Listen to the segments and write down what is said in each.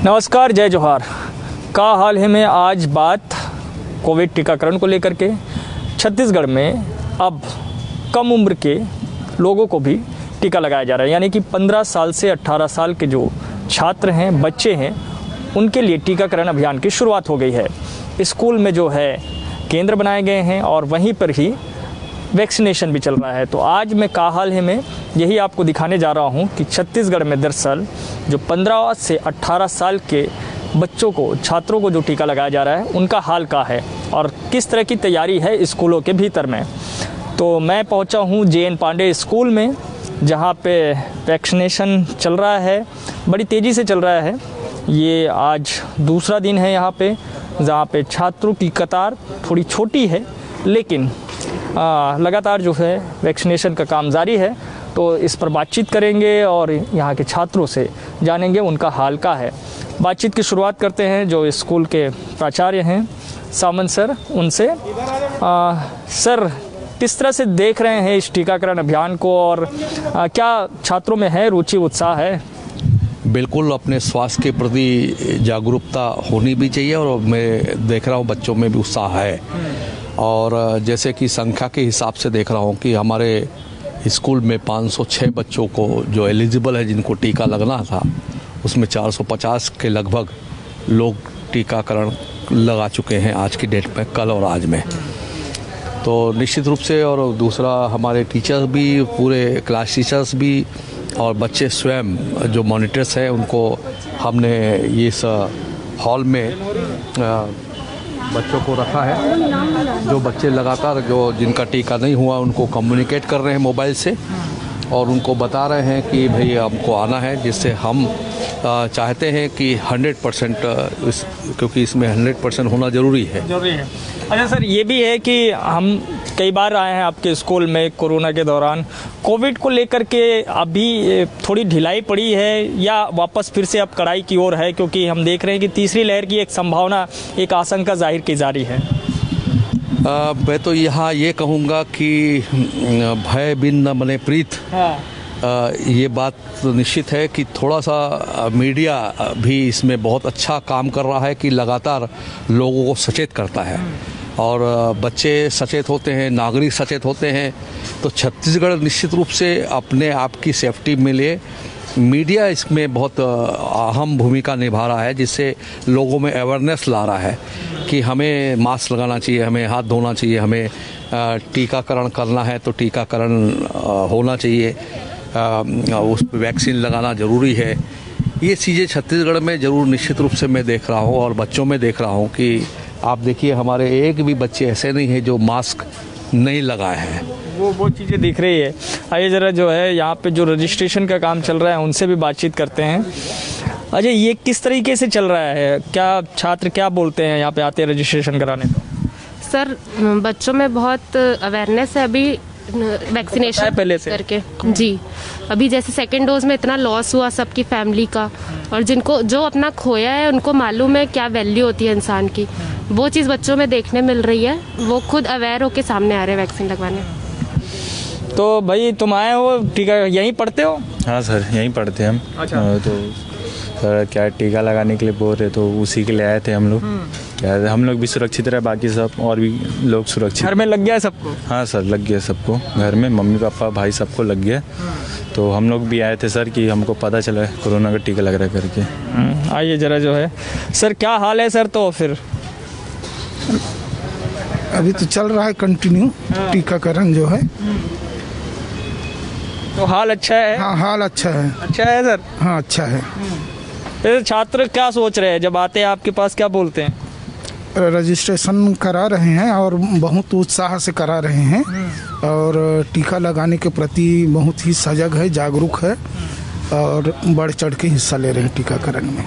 नमस्कार, जय जोहार। का हाल है में आज बात कोविड टीकाकरण को लेकर के। छत्तीसगढ़ में अब कम उम्र के लोगों को भी टीका लगाया जा रहा है, यानी कि 15 साल से 18 साल के जो छात्र हैं, बच्चे हैं, उनके लिए टीकाकरण अभियान की शुरुआत हो गई है। स्कूल में जो है केंद्र बनाए गए हैं और वहीं पर ही वैक्सीनेशन भी चल रहा है। तो आज मैं का हाल है में यही आपको दिखाने जा रहा हूं कि छत्तीसगढ़ में दरअसल जो 15 से 18 साल के बच्चों को, छात्रों को जो टीका लगाया जा रहा है, उनका हाल क्या है और किस तरह की तैयारी है स्कूलों के भीतर में। तो मैं पहुंचा हूं JN पांडे स्कूल में, जहां पे वैक्सीनेशन चल रहा है, बड़ी तेज़ी से चल रहा है। ये आज दूसरा दिन है यहाँ पे, जहाँ पे छात्रों की कतार थोड़ी छोटी है, लेकिन लगातार जो है वैक्सीनेशन का काम जारी है। तो इस पर बातचीत करेंगे और यहाँ के छात्रों से जानेंगे उनका हाल क्या है। बातचीत की शुरुआत करते हैं जो स्कूल के प्राचार्य हैं, सामंत सर, उनसे। सर, किस तरह से देख रहे हैं इस टीकाकरण अभियान को और क्या छात्रों में है रुचि, उत्साह है? बिल्कुल, अपने स्वास्थ्य के प्रति जागरूकता होनी भी चाहिए और मैं देख रहा हूँ बच्चों में भी उत्साह है। और जैसे कि संख्या के हिसाब से देख रहा हूँ कि हमारे स्कूल में 506 बच्चों को जो एलिजिबल है, जिनको टीका लगना था, उसमें 450 के लगभग लोग टीकाकरण लगा चुके हैं आज की डेट में, कल और आज में। तो निश्चित रूप से, और दूसरा हमारे टीचर्स भी, पूरे क्लास टीचर्स भी और बच्चे स्वयं जो मॉनिटर्स हैं, उनको हमने इस हॉल में बच्चों को रखा है। जो बच्चे लगातार, जो जिनका टीका नहीं हुआ, उनको कम्युनिकेट कर रहे हैं मोबाइल से और उनको बता रहे हैं कि भाई हमको आना है, जिससे हम चाहते हैं कि 100% क्योंकि इसमें 100% होना ज़रूरी है। अच्छा सर, ये भी है कि हम कई बार आए हैं आपके स्कूल में कोरोना के दौरान, कोविड को लेकर के अभी थोड़ी ढिलाई पड़ी है या वापस फिर से अब कड़ाई की ओर है? क्योंकि हम देख रहे हैं कि तीसरी लहर की एक संभावना, एक आशंका जाहिर की जा रही है। मैं तो यहाँ ये कहूँगा कि भय बिन न बने प्रीत। हाँ। ये बात निश्चित है कि थोड़ा सा मीडिया भी इसमें बहुत अच्छा काम कर रहा है कि लगातार लोगों को सचेत करता है और बच्चे सचेत होते हैं, नागरिक सचेत होते हैं। तो छत्तीसगढ़ निश्चित रूप से अपने आप की सेफ्टी में लिए मीडिया इसमें बहुत अहम भूमिका निभा रहा है, जिससे लोगों में अवेयरनेस ला रहा है कि हमें मास्क लगाना चाहिए, हमें हाथ धोना चाहिए, हमें टीकाकरण करना है तो टीकाकरण होना चाहिए, उस पर वैक्सीन लगाना ज़रूरी है। ये चीज़ें छत्तीसगढ़ में ज़रूर निश्चित रूप से मैं देख रहा हूँ और बच्चों में देख रहा हूँ कि आप देखिए, हमारे एक भी बच्चे ऐसे नहीं हैं जो मास्क नहीं लगाए हैं। वो चीज़ें दिख रही है। आइए ज़रा जो है यहाँ पे जो रजिस्ट्रेशन का काम चल रहा है, उनसे भी बातचीत करते हैं। अच्छा, ये किस तरीके से चल रहा है? क्या छात्र क्या बोलते हैं यहाँ पे आते हैं रजिस्ट्रेशन कराने? तो सर, बच्चों में बहुत अवेयरनेस है अभी वैक्सीनेशन पहले से करके। जी, अभी जैसे सेकेंड डोज में इतना लॉस हुआ सबकी फैमिली का, और जिनको जो अपना खोया है उनको मालूम है क्या वैल्यू होती है इंसान की। वो चीज़ बच्चों में देखने मिल रही है, वो खुद अवेयर होके सामने आ रहे हैं वैक्सीन लगवाने। तो भाई, तुम आए हो टीका, यहीं पढ़ते हो? हाँ सर, यहीं पढ़ते हैं हम। अच्छा। तो सर क्या टीका लगाने के लिए बोल रहे, तो उसी के लिए आए थे हम लोग। क्या हम लोग भी सुरक्षित रहे, बाकी सब और भी लोग सुरक्षित। घर में लग गया है सबको? हाँ सर, लग गया सबको, घर में मम्मी पापा भाई सबको लग गया। तो हम लोग भी आए थे सर कि हमको पता चला कोरोना का टीका लग रहा है करके। आइए ज़रा जो है सर, क्या हाल है सर? तो फिर अभी तो चल रहा है कंटिन्यू टीकाकरण जो है। तो हाल अच्छा है? हाँ, हाल अच्छा है। अच्छा है सर? हाँ, अच्छा है। फिर छात्र क्या सोच रहे हैं जब आते हैं आपके पास, क्या बोलते हैं? रजिस्ट्रेशन करा रहे हैं और बहुत उत्साह से करा रहे हैं और टीका लगाने के प्रति बहुत ही सजग है, जागरूक है और बढ़ चढ़ के हिस्सा ले रहे हैं टीकाकरण में।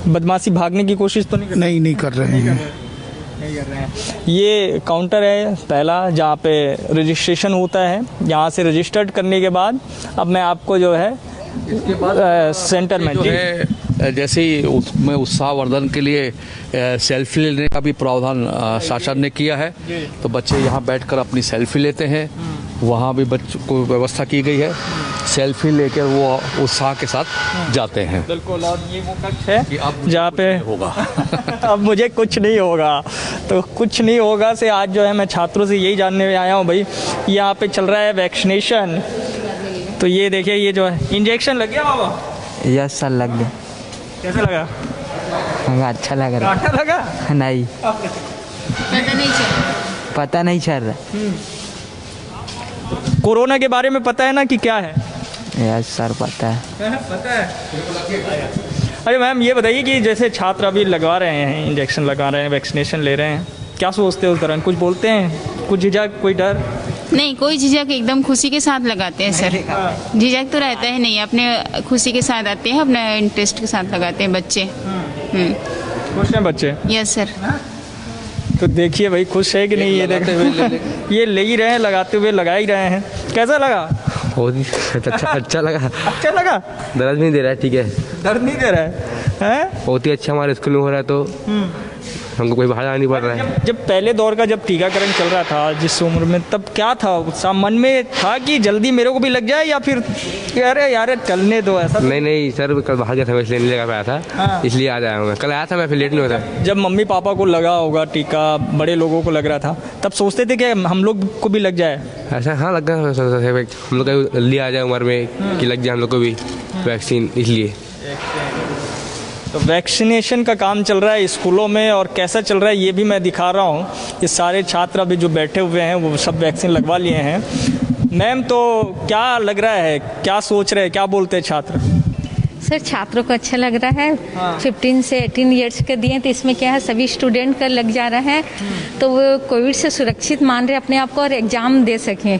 बदमाशी, भागने की कोशिश तो नहीं कर रहे हैं। ये काउंटर है पहला, जहाँ पे रजिस्ट्रेशन होता है। यहाँ से रजिस्टर्ड करने के बाद अब मैं आपको जो है सेंटर में जो है, जैसे ही उसमें उत्साहवर्धन के लिए सेल्फी लेने का भी प्रावधान शासन ने किया है, तो बच्चे यहाँ बैठकर अपनी सेल्फी लेते हैं। वहाँ भी बच्चों को व्यवस्था की गई है। सेल्फी लेकर वो उत्साह के साथ जाते हैं। बिल्कुल। और ये वो कक्ष है कि अब जहाँ पे होगा अब मुझे कुछ नहीं होगा, तो कुछ नहीं होगा से आज जो है मैं छात्रों से यही जानने आया हूँ भाई, यहाँ पे चल रहा है वैक्सीनेशन। तो ये देखिए, ये जो है इंजेक्शन लग गया बाबा? यस सर, लग गया। कैसा लगा? हमें अच्छा लग रहा काटा लगा? है। नहीं, पता नहीं चल रहा। कोरोना के बारे में पता है ना कि क्या है? यस सर, पता है। पता है। अरे मैम ये बताइए कि जैसे छात्र अभी लगवा रहे हैं, इंजेक्शन लगा रहे हैं, वैक्सीनेशन ले रहे हैं, क्या सोचते हो उस दौरान? कुछ बोलते हैं? कुछ झिझक, कोई डर? नहीं, कोई झिझक, एकदम खुशी के साथ लगाते हैं सर। झिझक तो रहता है नहीं, अपने खुशी के साथ आते हैं, अपने इंटरेस्ट के साथ लगाते हैं बच्चे। खुश हैं बच्चे? Yes sir. तो देखिए भाई, खुश है कि नहीं? ये देखते ये ले ही रहे हैं, लगाते हुए लगा ही रहे हैं। कैसा लगा? बहुत ही अच्छा लगा। अच्छा लगा? दर्द नहीं दे रहा है, ठीक है। दर्द नहीं दे रहा है, हैं? बहुत ही अच्छा हमारे स्कूल में हो रहा है, तो हमको कोई बाहर जाना नहीं पड़ रहा है। जब पहले दौर का जब टीकाकरण चल रहा था जिस उम्र में, तब क्या था उत्साह मन में? था कि जल्दी मेरे को भी लग जाए, या फिर अरे यार चलने दो ऐसा? नहीं सर, कल बाहर गया था, इसलिए नहीं लगा पाया था। हाँ। इसलिए आज आया हूँ मैं। कल आया था मैं, फिर लेट नहीं होता। जब मम्मी पापा को लगा होगा टीका, बड़े लोगों को लग रहा था, तब सोचते थे कि हम लोग को भी लग जाए? ऐसा हाँ, लग गया हम लोग का जल्दी आ जाए उम्र में कि लग जाए हम लोग को भी वैक्सीन, इसलिए। तो वैक्सीनेशन का काम चल रहा है स्कूलों में, और कैसा चल रहा है ये भी मैं दिखा रहा हूँ। ये सारे छात्र अभी जो बैठे हुए हैं वो सब वैक्सीन लगवा लिए हैं। मैम, तो क्या लग रहा है, क्या सोच रहे हैं, क्या बोलते हैं छात्र? सर, छात्रों को अच्छा लग रहा है। 15 से 18 ईयर्स के दिए, तो इसमें क्या है, सभी स्टूडेंट का लग जा रहा है, तो वो कोविड से सुरक्षित मान रहे अपने आप को और एग्ज़ाम दे सकें।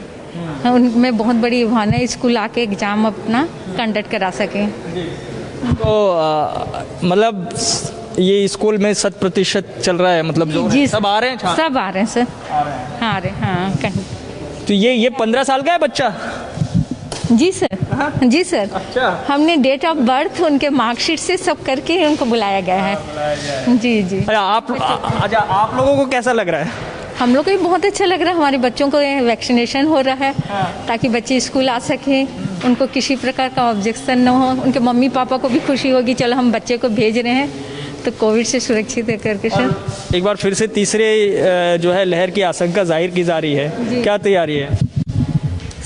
उनमें बहुत बड़ी भावना है, स्कूल आके एग्ज़ाम अपना कंडक्ट करा सकें। तो मतलब ये स्कूल में 100% चल रहा है, मतलब जो जी, सब आ रहे हैं छात्र? सब आ रहे हैं सर। आ रहे हैं, हाँ। तो ये 15 साल का है बच्चा? जी सर, जी सर। अच्छा। हमने डेट ऑफ बर्थ, उनके मार्कशीट से सब करके उनको बुलाया गया है। जी जी। अच्छा, आप लोगों को कैसा लग रहा है? हम लोग को भी बहुत अच्छा लग रहा है। हमारे बच्चों को वैक्सीनेशन हो रहा है, ताकि बच्चे स्कूल आ सकें, उनको किसी प्रकार का ऑब्जेक्शन न हो। उनके मम्मी पापा को भी खुशी होगी, चलो हम बच्चे को भेज रहे हैं तो कोविड से सुरक्षित है करके। सर, एक बार फिर से तीसरे जो है लहर की आशंका जाहिर की जा रही है, क्या तैयारी है?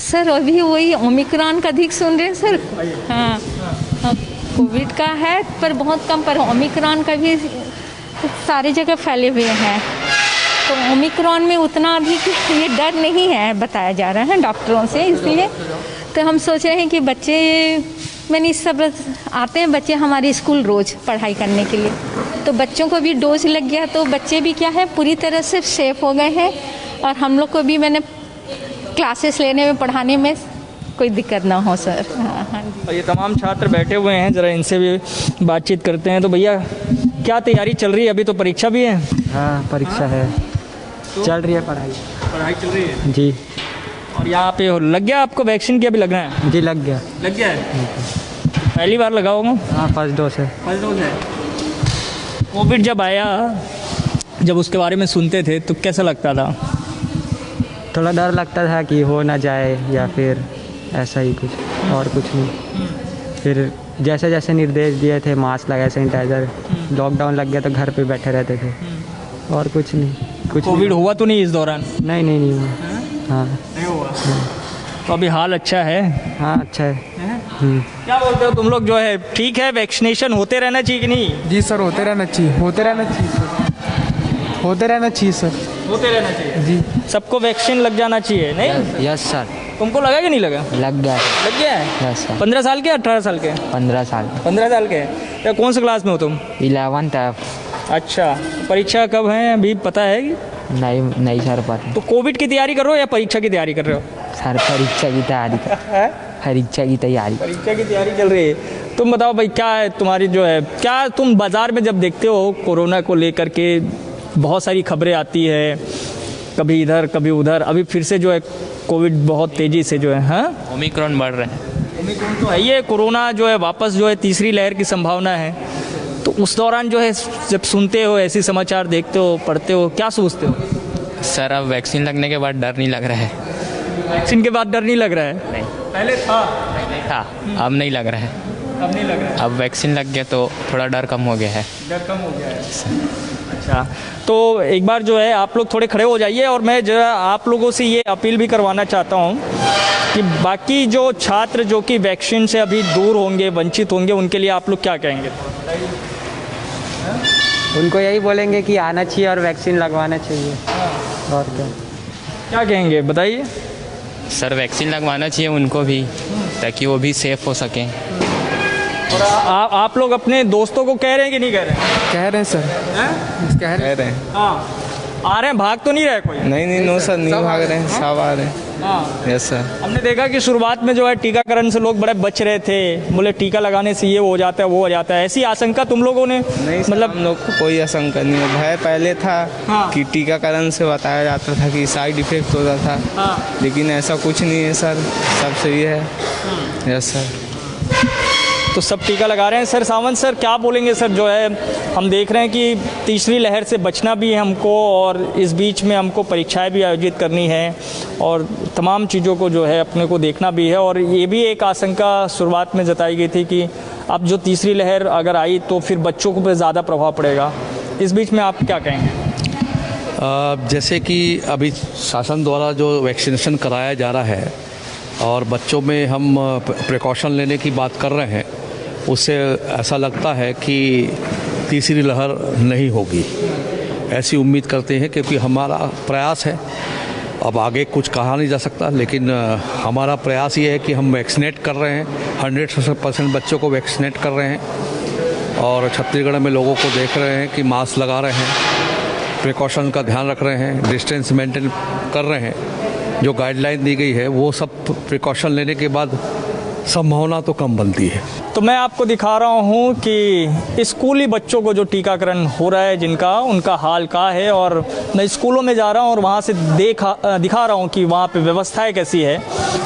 सर अभी वही ओमिक्रॉन का अधिक सुन रहे हैं सर। हाँ, कोविड का है पर बहुत कम, पर ओमिक्रॉन का भी सारी जगह फैले हुए हैं। तो ओमिक्रॉन में उतना अधिक ये डर नहीं है, बताया जा रहा है डॉक्टरों से। इसलिए तो हम सोच रहे हैं कि बच्चे, मैंने सब आते हैं बच्चे हमारे स्कूल रोज़ पढ़ाई करने के लिए, तो बच्चों को भी डोज लग गया, तो बच्चे भी क्या है पूरी तरह से सेफ हो गए हैं, और हम लोग को भी मैंने क्लासेस लेने में, पढ़ाने में कोई दिक्कत ना हो सर। हाँ। और ये तमाम छात्र बैठे हुए हैं, ज़रा इनसे भी बातचीत करते हैं। तो भैया, क्या तैयारी चल रही है? अभी तो परीक्षा भी है। हाँ, परीक्षा है, चल रही है पढ़ाई चल रही है जी। और यहाँ पे लग गया आपको वैक्सीन? की अभी लगना है? जी, लग गया। लग गया है? पहली बार लगा होगा? हाँ, फर्स्ट डोज है। फर्स्ट डोज है। कोविड जब आया, जब उसके बारे में सुनते थे तो कैसा लगता था? थोड़ा डर लगता था कि हो ना जाए, या फिर ऐसा ही कुछ, और कुछ नहीं। फिर जैसे जैसे निर्देश दिए थे, मास्क लगाए, सैनिटाइज़र, लॉकडाउन लग गया तो घर पे बैठे रहते थे, और कुछ नहीं। कुछ कोविड हुआ तो नहीं इस दौरान? नहीं हुआ। हाँ, नहीं हुआ। तो अभी हाल अच्छा है? हाँ, अच्छा है। क्या बोलते हो तुम लोग, जो है ठीक है, वैक्सीनेशन होते रहना चाहिए कि नहीं? जी सर, होते रहना चाहिए, होते रहना चाहिए सर, होते रहना चाहिए सर, होते रहना चाहिए जी। सबको वैक्सीन लग जाना चाहिए, नहीं? Yes sir. तुमको लगा कि नहीं लगा? लग गया। लग गया है? Yes sir. 15 साल के, 18 साल के? 15 साल। 15 साल के। या कौन सा क्लास में हो तुम? 11th है। अच्छा, परीक्षा कब है अभी पता है कि? नहीं सर, पता। तो कोविड की तैयारी कर रहे हो या परीक्षा की तैयारी कर रहे हो? सर, परीक्षा की तैयारी। परीक्षा की तैयारी। परीक्षा की तैयारी चल रही है। तुम बताओ भाई, क्या है तुम्हारी जो है, क्या तुम बाज़ार में जब देखते हो कोरोना को लेकर के बहुत सारी खबरें आती है, कभी इधर कभी उधर, अभी फिर से जो है कोविड बहुत तेज़ी से जो है, हाँ, ओमिक्रॉन बढ़ रहे हैं। ओमिक्रॉन तो है, ये कोरोना जो है वापस जो है तीसरी लहर की संभावना है। तो उस दौरान जो है जब सुनते हो ऐसे समाचार, देखते हो, पढ़ते हो, क्या सोचते हो? सर, अब वैक्सीन लगने के बाद डर नहीं लग रहा है। वैक्सीन के बाद डर नहीं लग रहा है? नहीं। पहले था? था, अब नहीं लग रहा है। अब नहीं लग रहा है? अब वैक्सीन लग गया तो थोड़ा डर कम हो गया है। डर कम हो गया है। अच्छा, तो एक बार जो है आप लोग थोड़े खड़े हो जाइए और मैं जो है आप लोगों से ये अपील भी करवाना चाहता हूँ कि बाकी जो छात्र जो कि वैक्सीन से अभी दूर होंगे, वंचित होंगे, उनके लिए आप लोग क्या कहेंगे? उनको यही बोलेंगे कि आना चाहिए और वैक्सीन लगवाना चाहिए। और क्या कहेंगे बताइए? सर वैक्सीन लगवाना चाहिए उनको भी, ताकि वो भी सेफ हो सकें। और आप लोग अपने दोस्तों को कह रहे हैं कि नहीं कह रहे हैं? कह रहे हैं सर, कह रहे हैं। हाँ, आ रहे हैं, भाग तो नहीं रहे कोई? नहीं नो सर, नहीं भाग रहे हैं, सब आ रहे हैं। हाँ, यस सर। हमने देखा कि शुरुआत में जो है टीकाकरण से लोग बड़े बच रहे थे, बोले टीका लगाने से ये हो जाता है, वो हो जाता है। ऐसी आशंका तुम लोगों ने? नहीं मतलब हम लोग को कोई आशंका नहीं है। भय पहले था कि टीकाकरण से बताया जाता था कि साइड इफेक्ट होता था, लेकिन ऐसा कुछ नहीं है सर, सब सही है। Yes sir. तो सब टीका लगा रहे हैं। सर सावंत सर क्या बोलेंगे? सर जो है हम देख रहे हैं कि तीसरी लहर से बचना भी है हमको, और इस बीच में हमको परीक्षाएं भी आयोजित करनी है और तमाम चीज़ों को जो है अपने को देखना भी है। और ये भी एक आशंका शुरुआत में जताई गई थी कि अब जो तीसरी लहर अगर आई तो फिर बच्चों को पर ज़्यादा प्रभाव पड़ेगा। इस बीच में आप क्या कहेंगे? जैसे कि अभी शासन द्वारा जो वैक्सीनेशन कराया जा रहा है और बच्चों में हम प्रिकॉशन लेने की बात कर रहे हैं, उससे ऐसा लगता है कि तीसरी लहर नहीं होगी, ऐसी उम्मीद करते हैं, क्योंकि हमारा प्रयास है। अब आगे कुछ कहा नहीं जा सकता, लेकिन हमारा प्रयास ये है कि हम वैक्सीनेट कर रहे हैं, 100% बच्चों को वैक्सीनेट कर रहे हैं और छत्तीसगढ़ में लोगों को देख रहे हैं कि मास्क लगा रहे हैं, प्रिकॉशन का ध्यान रख रहे हैं, डिस्टेंस मेंटेन कर रहे हैं। जो गाइडलाइन दी गई है वो सब प्रिकॉशन लेने के बाद संभावना तो कम बनती है। तो मैं आपको दिखा रहा हूँ कि स्कूली बच्चों को जो टीकाकरण हो रहा है उनका हाल क्या है, और मैं स्कूलों में जा रहा हूँ और वहाँ से दिखा रहा हूँ कि वहाँ पे व्यवस्थाएं कैसी है।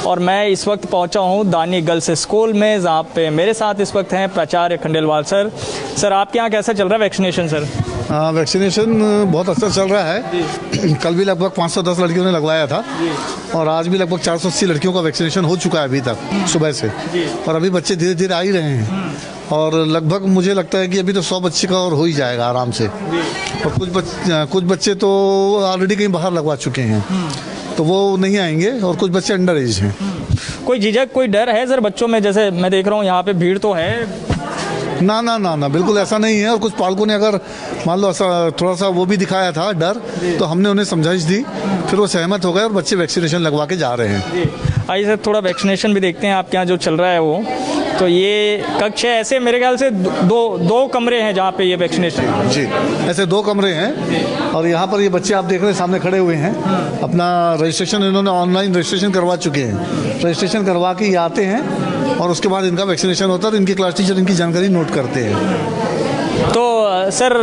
और मैं इस वक्त पहुँचा हूँ दानी गर्ल्स स्कूल में, जहाँ पे मेरे साथ इस वक्त हैं प्राचार्य खंडेलवाल सर। सर आपके यहाँ कैसा चल रहा है वैक्सीनेशन? सर वैक्सीनेशन बहुत अच्छा चल रहा है। कल भी लगभग 510 लड़कियों ने लगवाया था और आज भी लगभग 480 लड़कियों का वैक्सीनेशन हो चुका है अभी तक सुबह से। और अभी बच्चे धीरे धीरे आ ही रहे हैं और लगभग मुझे लगता है कि अभी तो 100 बच्चे का और हो ही जाएगा आराम से। और कुछ बच्चे तो ऑलरेडी कहीं बाहर लगवा चुके हैं, तो वो नहीं आएंगे, और कुछ बच्चे अंडर एज हैं। कोई झिझक, कोई डर है सर बच्चों में? जैसे मैं देख रहा हूँ यहाँ पे भीड़ तो है। ना ना ना ना, बिल्कुल ऐसा नहीं है। और कुछ पालकों ने अगर मान लो ऐसा थोड़ा सा वो भी दिखाया था डर, तो हमने उन्हें समझाइश दी, फिर वो सहमत हो गए और बच्चे वैक्सीनेशन लगवा के जा रहे हैं। आइए सर थोड़ा वैक्सीनेशन भी देखते हैं आपके यहाँ जो चल रहा है वो। तो ये कक्ष है, ऐसे मेरे ख्याल से दो कमरे हैं जहाँ पे ये वैक्सीनेशन। जी, ऐसे 2 कमरे हैं और यहाँ पर ये बच्चे आप देख रहे हैं सामने खड़े हुए हैं। अपना रजिस्ट्रेशन इन्होंने ऑनलाइन रजिस्ट्रेशन करवा चुके हैं। रजिस्ट्रेशन करवा के ये आते हैं और उसके बाद इनका वैक्सीनेशन होता है और इनके क्लास टीचर इनकी जानकारी नोट करते हैं। तो सर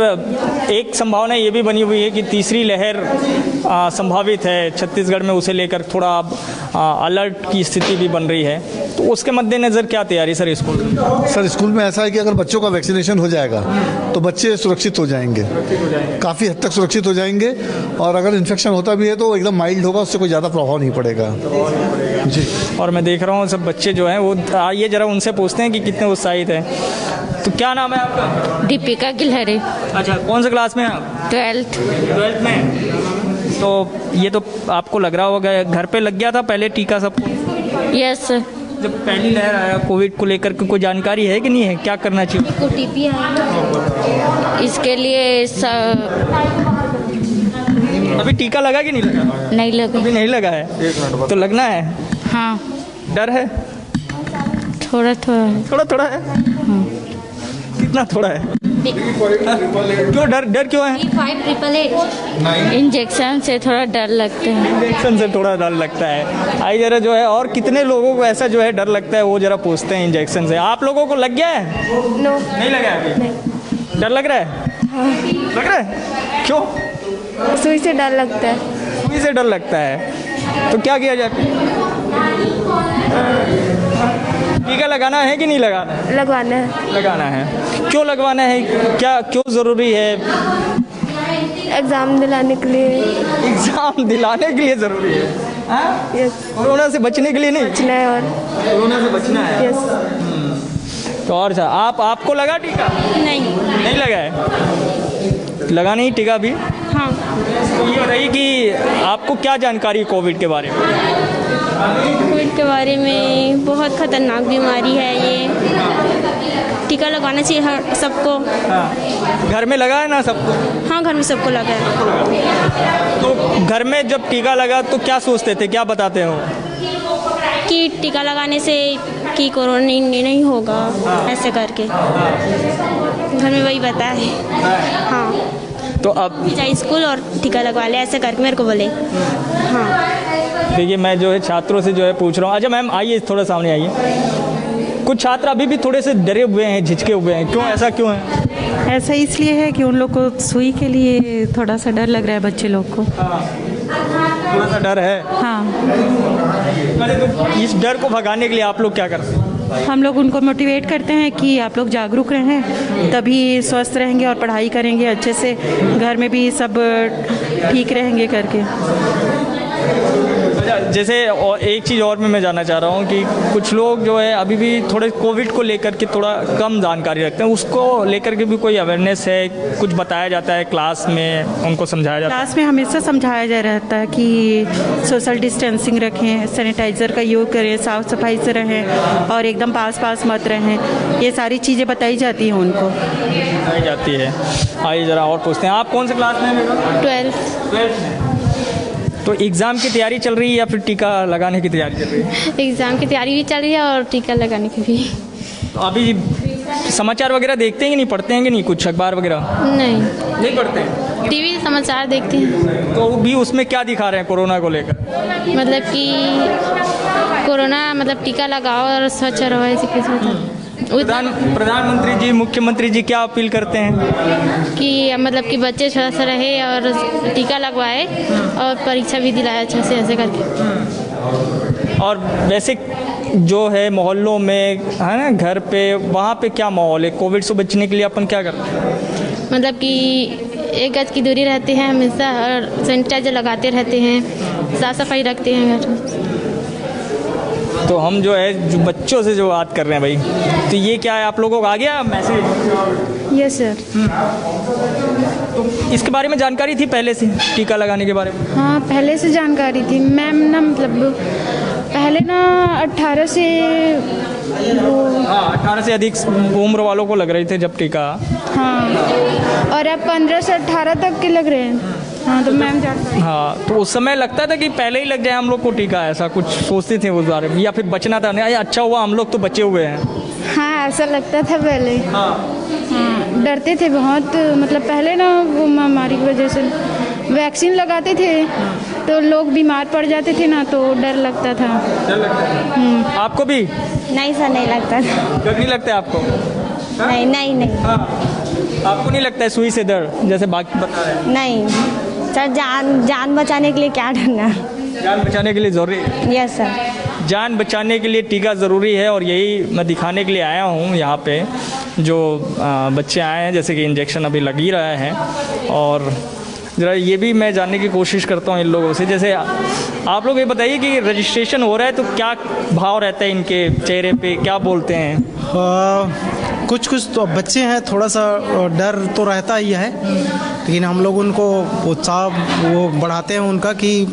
एक संभावना ये भी बनी हुई है कि तीसरी लहर संभावित है छत्तीसगढ़ में, उसे लेकर थोड़ा अलर्ट की स्थिति भी बन रही है, तो उसके मद्देनज़र क्या तैयारी सर स्कूल में? सर स्कूल में ऐसा है कि अगर बच्चों का वैक्सीनेशन हो जाएगा तो बच्चे सुरक्षित हो जाएंगे, काफ़ी हद तक सुरक्षित हो जाएंगे। और अगर इन्फेक्शन होता भी है तो एकदम माइल्ड होगा, उससे कोई ज़्यादा प्रभाव नहीं पड़ेगा। जी, और मैं देख रहा हूँ सब बच्चे जो हैं वो, आइए ज़रा उनसे पूछते हैं कि कितने उत्साहित हैं। तो क्या नाम है आपका? दीपिका गिलहरी। अच्छा, कौन से क्लास में हैं आप? 12th में। तो ये तो आपको लग रहा होगा घर पे लग गया था पहले टीका सबको? Yes sir. जब पहली लहर आया कोविड को लेकर के कोई जानकारी है कि नहीं है, क्या करना चाहिए? OTP आया इसके लिए अभी टीका लगा कि नहीं लगा? नहीं लगा। अभी नहीं लगा है तो लगना है? हाँ। डर है? थोड़ा थोड़ा है। कितना थोड़ा है? क्यों डर क्यों है? 5888 इंजेक्शन से थोड़ा डर लगता है। इंजेक्शन से थोड़ा डर लगता है। आई जरा जो है, और कितने लोगों को ऐसा जो है डर लगता है वो जरा पूछते हैं इंजेक्शन से। आप लोगों को लग गया है? नो, नहीं लगा है अभी? डर लग रहा है? हाँ। लग रहा है? क्यों? सुई से डर लगता है। सुई से डर लगता है तो क्या किया जाए? टीका लगाना है कि नहीं लगाना है? लगवाना है। लगाना है। क्यों लगवाना है? क्यों ज़रूरी है? एग्ज़ाम दिलाने के लिए। एग्ज़ाम दिलाने के लिए ज़रूरी है। कोरोना से बचने के लिए नहीं, बचना है और कोरोना से बचना है। यस। तो और आपको लगा टीका? नहीं लगा है, लगा नहीं टीका भी। हाँ। तो ये बताइए कि आपको क्या जानकारी है कोविड के बारे में? कोविड के बारे में बहुत खतरनाक बीमारी है ये, टीका लगवाना चाहिए हर सबको। घर में लगा है ना सबको? हाँ, घर में सबको लगा है। तो घर में जब टीका लगा तो क्या सोचते थे, क्या बताते हो? कि टीका लगाने से कि कोरोना नहीं होगा, ऐसे करके घर में वही बता है। हाँ, तो अब जाए स्कूल और टीका लगवा ले, ऐसे करके मेरे को बोले। हाँ, देखिए मैं जो है छात्रों से जो है पूछ रहा हूँ। अच्छा मैम आइए, थोड़ा सामने आइए। कुछ छात्र अभी भी थोड़े से डरे हुए हैं, झिझके हुए हैं, क्यों, ऐसा क्यों है? ऐसा इसलिए है कि उन लोग को सुई के लिए थोड़ा सा डर लग रहा है, बच्चे लोग को। थोड़ा सा डर है। हाँ। अरे तो इस डर को भगाने के लिए आप लोग क्या करते हैं? हम लोग उनको मोटिवेट करते हैं कि आप लोग जागरूक रहें, तभी स्वस्थ रहेंगे और पढ़ाई करेंगे अच्छे से, घर में भी सब ठीक रहेंगे करके। जैसे और एक चीज़ और मैं जानना चाह रहा हूँ कि कुछ लोग जो है अभी भी थोड़े कोविड को लेकर के थोड़ा कम जानकारी रखते हैं, उसको लेकर के भी कोई अवेयरनेस है, कुछ बताया जाता है क्लास में, उनको समझाया जाता है? क्लास में हमेशा समझाया जा रहता है कि सोशल डिस्टेंसिंग रखें, सैनिटाइज़र का यूज़ करें, साफ़ सफाई से रहें और एकदम पास मत रहें। ये सारी चीज़ें बताई जाती हैं उनको। बताई जाती है। आइए ज़रा और पूछते हैं, आप कौन से क्लास में हैं? 12th में। तो एग्ज़ाम की तैयारी चल रही है या फिर टीका लगाने की तैयारी चल रही है? एग्ज़ाम की तैयारी भी चल रही है और टीका लगाने की भी। तो अभी समाचार वगैरह देखते हैं कि नहीं, पढ़ते हैं कि नहीं, कुछ अखबार वगैरह? नहीं पढ़ते हैं। टीवी समाचार देखते हैं। तो भी उसमें क्या दिखा रहे हैं कोरोना को लेकर? मतलब कि कोरोना मतलब टीका लगाओ और स्वच्छ रहो, ऐसे कुछ। प्रधानमंत्री जी, मुख्यमंत्री जी क्या अपील करते हैं? कि मतलब कि बच्चे स्वस्थ रहे और टीका लगवाए और परीक्षा भी दिलाए अच्छे से, ऐसे करके। और वैसे जो है मोहल्लों में है ना, घर पे, वहाँ पे क्या माहौल है? कोविड से बचने के लिए अपन क्या करते हैं? मतलब कि 1 गज की दूरी रहते हैं हमेशा और सैनिटाइजर लगाते रहते हैं, साफ सफाई रखते हैं घर। तो हम जो है जो बच्चों से जो बात कर रहे हैं भाई, तो ये क्या है, आप लोगों को आ गया मैसेज? Yes sir. तो इसके बारे में जानकारी थी पहले से, टीका लगाने के बारे में? हाँ, पहले से जानकारी थी मैम ना, मतलब पहले ना 18 से 18 से अधिक उम्र वालों को लग रही थे जब टीका। हाँ, और अब 15 से 18 तक के लग रहे हैं। हाँ, तो मैम जानकारी। हाँ, तो उस समय लगता था कि पहले ही लग जाए हम लोग को टीका, ऐसा कुछ सोचते थे उस बारे में, या फिर बचना था? नहीं, अच्छा हुआ हम लोग तो बचे हुए हैं। हाँ, ऐसा लगता था पहले। हाँ, डरते थे बहुत, मतलब पहले ना वो महामारी की वजह से वैक्सीन लगाते थे तो लोग बीमार पड़ जाते थे ना, तो डर लगता था। आपको भी? नहीं सर, नहीं लगता था। डर नहीं लगता है आपको? नहीं। आपको नहीं लगता है सुई से डर, जैसे बाकी बता रहे हैं? नहीं सर, जान बचाने के लिए क्या डरना? जान बचाने के लिए ज़रूरी है। यस सर, जान बचाने के लिए टीका ज़रूरी है, और यही मैं दिखाने के लिए आया हूँ यहाँ पे। जो बच्चे आए हैं, जैसे कि इंजेक्शन अभी लग ही रहा है, और ज़रा ये भी मैं जानने की कोशिश करता हूँ इन लोगों से। जैसे आप लोग ये बताइए कि रजिस्ट्रेशन हो रहा है तो क्या भाव रहता है इनके चेहरे पे, क्या बोलते हैं? कुछ तो बच्चे हैं, थोड़ा सा डर तो रहता ही है, लेकिन हम लोग उनको उत्साह वो बढ़ाते हैं उनका, कि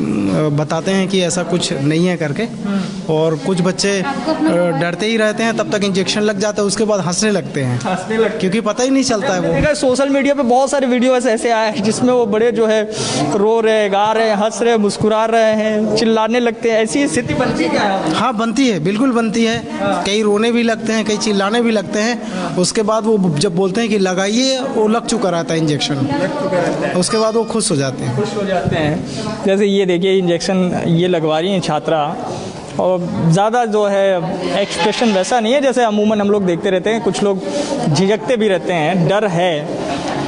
बताते हैं कि ऐसा कुछ नहीं है करके। और कुछ बच्चे डरते ही रहते हैं, तब तक इंजेक्शन लग जाता है, उसके बाद हंसने लगते हैं, क्योंकि पता ही नहीं चलता है वो। सोशल मीडिया पे बहुत सारे वीडियो ऐसे आए हैं जिसमें वो बड़े जो है रो रहे, गा रहे, हंस रहे, मुस्कुरा रहे हैं, चिल्लाने लगते हैं, ऐसी स्थिति बनती है क्या? हाँ, बनती है, बिल्कुल बनती है। कई रोने भी लगते हैं, कई चिल्लाने भी लगते हैं। उसके बाद वो जब बोलते हैं कि लगाइए, वो लग चुका रहता है इंजेक्शन, उसके बाद वो खुश हो जाते हैं। जैसे ये देखिए इंजेक्शन ये लगवा रही हैं छात्रा, और ज़्यादा जो है एक्सप्रेशन वैसा नहीं है जैसे अमूमन हम लोग देखते रहते हैं। कुछ लोग झिझकते भी रहते हैं, डर है।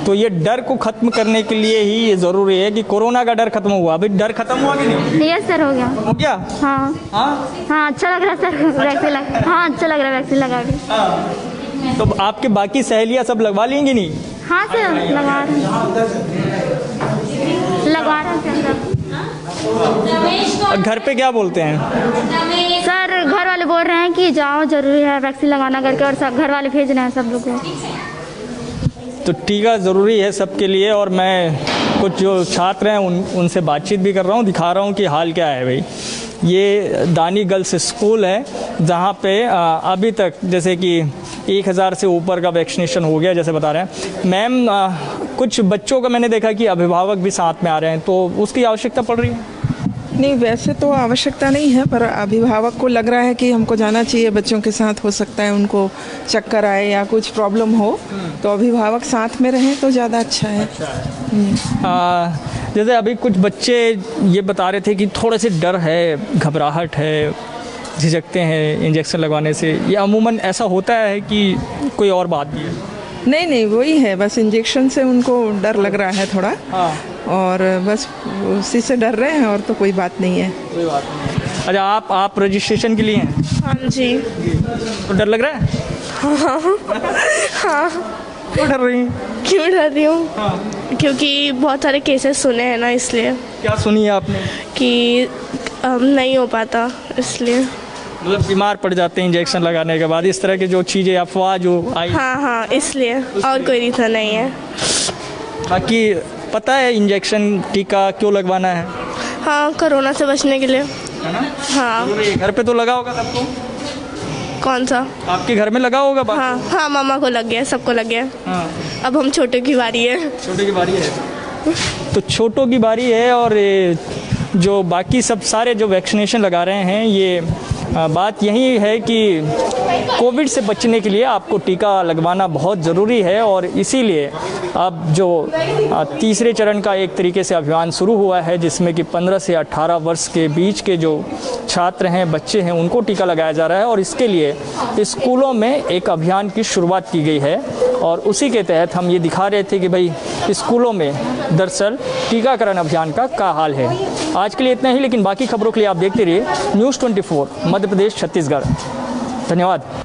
तो ये डर को ख़त्म करने के लिए ही ये ज़रूरी है कि कोरोना का डर खत्म हुआ। अभी डर खत्म हुआ कि नहीं? यस सर, हो गया। हो गया? हाँ, अच्छा लग रहा है सर वैक्सीन लगा। हाँ, अच्छा लग रहा है वैक्सीन लगा के। तो आपके बाकी सहेलियाँ सब लगवा लेंगी नहीं? हाँ सर, लगवा रहे हैं सब। घर पे क्या बोलते हैं? सर घर वाले बोल रहे हैं कि जाओ जरूरी है वैक्सीन लगाना करके, और सब घर वाले भेज रहे हैं सब लोग को। तो टीका ज़रूरी है सबके लिए, और मैं कुछ जो छात्र हैं उनसे बातचीत भी कर रहा हूँ, दिखा रहा हूँ कि हाल क्या है भाई। ये दानी गर्ल्स स्कूल है जहाँ पे अभी तक जैसे कि 1000 से ऊपर का वैक्सीनेशन हो गया जैसे बता रहे हैं मैम। कुछ बच्चों का मैंने देखा कि अभिभावक भी साथ में आ रहे हैं, तो उसकी आवश्यकता पड़ रही है? नहीं, वैसे तो आवश्यकता नहीं है, पर अभिभावक को लग रहा है कि हमको जाना चाहिए बच्चों के साथ। हो सकता है उनको चक्कर आए या कुछ प्रॉब्लम हो, तो अभिभावक साथ में रहें तो ज़्यादा अच्छा है। जैसे अभी कुछ बच्चे ये बता रहे थे कि थोड़े से डर है, घबराहट है, झिझकते हैं इंजेक्शन लगवाने से। ये अमूमन ऐसा होता है कि कोई और बात भी है? नहीं, वही है, बस इंजेक्शन से उनको डर लग रहा है थोड़ा। हाँ। और बस उसी से डर रहे हैं, और तो कोई बात नहीं है। कोई बात नहीं है। अच्छा, आप रजिस्ट्रेशन के लिए हैं? हाँ जी। तो डर लग रहा है? हाँ। क्यों डर रही हैं? क्यों डर रही हूँ? हाँ। क्योंकि बहुत सारे केसेस सुने हैं ना, इसलिए। क्या सुनी है आपने? कि नहीं हो पाता, इसलिए। मतलब बीमार पड़ जाते हैं इंजेक्शन लगाने के बाद, इस तरह की जो चीज़ें अफवाह जो आई। हाँ, इसलिए, और कोई रीज़न नहीं है। बाकी पता है इंजेक्शन टीका क्यों लगवाना है? हाँ, कोरोना से बचने के लिए। है ना? हाँ। घर पे तो लगा होगा सबको? कौन सा? आपके घर में लगा होगा? हाँ, मामा को लग गया, सबको लग गया। हाँ। अब हम छोटे की बारी है। छोटे की बारी है, तो छोटों की बारी है। और जो बाकी सब सारे जो वैक्सीनेशन लगा रहे हैं, ये बात यही है कि कोविड से बचने के लिए आपको टीका लगवाना बहुत ज़रूरी है। और इसीलिए अब जो तीसरे चरण का एक तरीके से अभियान शुरू हुआ है, जिसमें कि 15 से 18 वर्ष के बीच के जो छात्र हैं, बच्चे हैं, उनको टीका लगाया जा रहा है। और इसके लिए स्कूलों में एक अभियान की शुरुआत की गई है, और उसी के तहत हम ये दिखा रहे थे कि भाई स्कूलों में दरअसल टीकाकरण अभियान का क्या हाल है। आज के लिए इतना ही, लेकिन बाकी खबरों के लिए आप देखते रहिए News 24 मध्य प्रदेश छत्तीसगढ़। धन्यवाद।